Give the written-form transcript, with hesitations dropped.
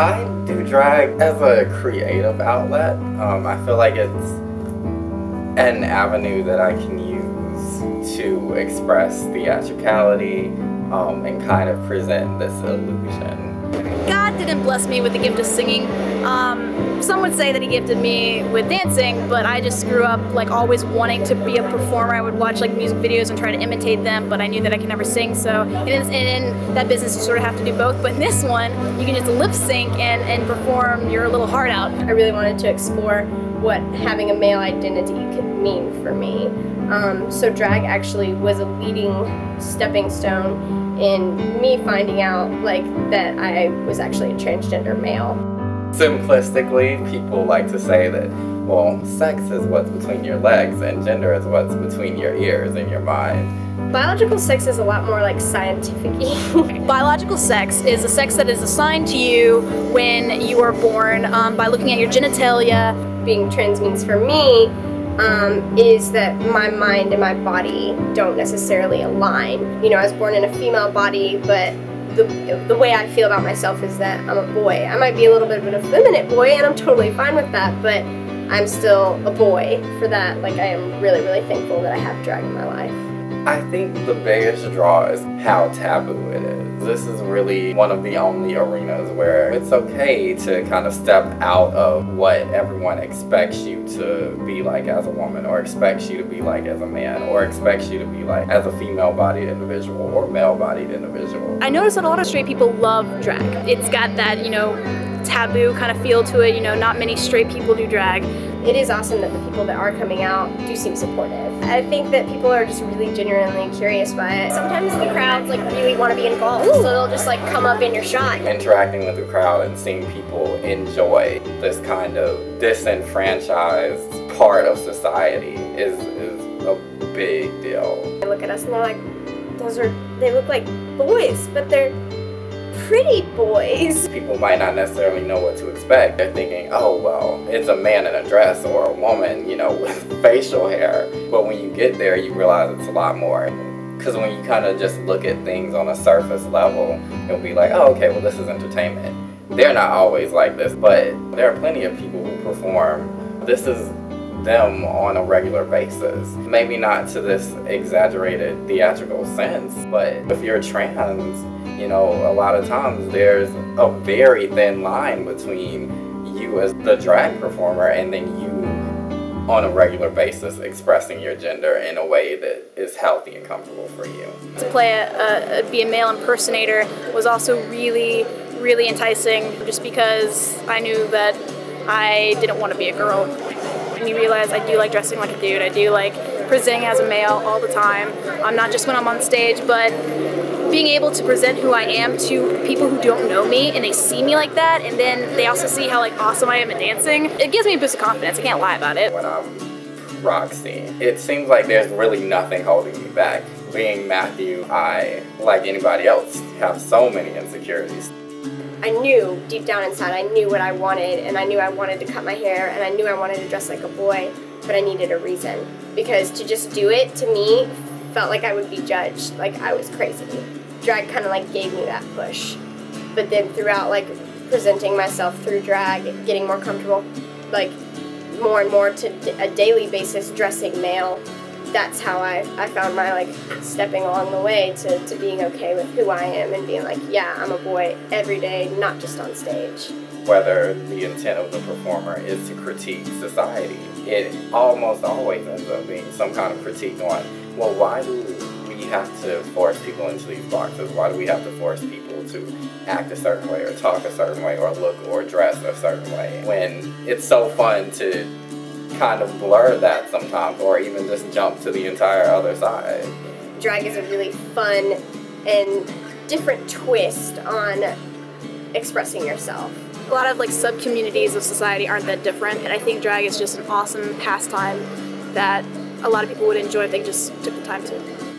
I do drag as a creative outlet. I feel like it's an avenue that I can use to express theatricality and kind of present this illusion. God didn't bless me with the gift of singing. Some would say that he gifted me with dancing, but I just grew up like always wanting to be a performer. I would watch like music videos and try to imitate them, but I knew that I could never sing. So in that business you sort of have to do both, but in this one you can just lip sync and perform your little heart out. I really wanted to explore what having a male identity could mean for me. So drag actually was a leading stepping stone in me finding out like that I was actually a transgender male. Simplistically, people like to say that, well, sex is what's between your legs and gender is what's between your ears and your mind. Biological sex is a lot more like scientific-y. Biological sex is a sex that is assigned to you when you are born by looking at your genitalia. Being trans means for me is that my mind and my body don't necessarily align. You know, I was born in a female body, but the way I feel about myself is that I'm a boy. I might be a little bit of an effeminate boy, and I'm totally fine with that, but I'm still a boy. For that, like, I am really, really thankful that I have drag in my life. I think the biggest draw is how taboo it is. This is really one of the only arenas where it's okay to kind of step out of what everyone expects you to be like as a woman, or expects you to be like as a man, or expects you to be like as a female-bodied individual or male-bodied individual. I noticed that a lot of straight people love drag. It's got that, you know, taboo kind of feel to it. You know, not many straight people do drag. It is awesome that the people that are coming out do seem supportive. I think that people are just really genuinely curious by it. Sometimes the crowds like really want to be involved, so they'll just like come up in your shot. Interacting with the crowd and seeing people enjoy this kind of disenfranchised part of society is a big deal. They look at us and they're like, they look like boys, but they're pretty boys. People might not necessarily know what to expect. They're thinking, oh, well, it's a man in a dress or a woman, you know, with facial hair. But when you get there, you realize it's a lot more. Because when you kind of just look at things on a surface level, you'll be like, oh, okay, well, this is entertainment. They're not always like this, but there are plenty of people who perform. This is them on a regular basis. Maybe not to this exaggerated theatrical sense, but if you're trans, you know, a lot of times there's a very thin line between you as the drag performer and then you on a regular basis expressing your gender in a way that is healthy and comfortable for you. To play be a male impersonator was also really, really enticing, just because I knew that I didn't want to be a girl. And you realize I do like dressing like a dude. I do like presenting as a male all the time. Not just when I'm on stage, but being able to present who I am to people who don't know me and they see me like that, and then they also see how like awesome I am at dancing. It gives me a boost of confidence. I can't lie about it. When I'm Roxy, it seems like there's really nothing holding me back. Being Matthew, I, like anybody else, have so many insecurities. I knew deep down inside, I knew what I wanted, and I knew I wanted to cut my hair, and I knew I wanted to dress like a boy, but I needed a reason. Because to just do it, to me, felt like I would be judged, like I was crazy. Drag kind of like gave me that push. But then throughout like presenting myself through drag, getting more comfortable, like more and more to a daily basis dressing male, that's how I found my like stepping along the way to being okay with who I am and being like, yeah, I'm a boy every day, not just on stage. Whether the intent of the performer is to critique society, it almost always ends up being some kind of critique on, well, why do we have to force people into these boxes? Why do we have to force people to act a certain way or talk a certain way or look or dress a certain way? When it's so fun to kind of blur that sometimes, or even just jump to the entire other side. Drag is a really fun and different twist on expressing yourself. A lot of like sub-communities of society aren't that different, and I think drag is just an awesome pastime that a lot of people would enjoy if they just took the time to.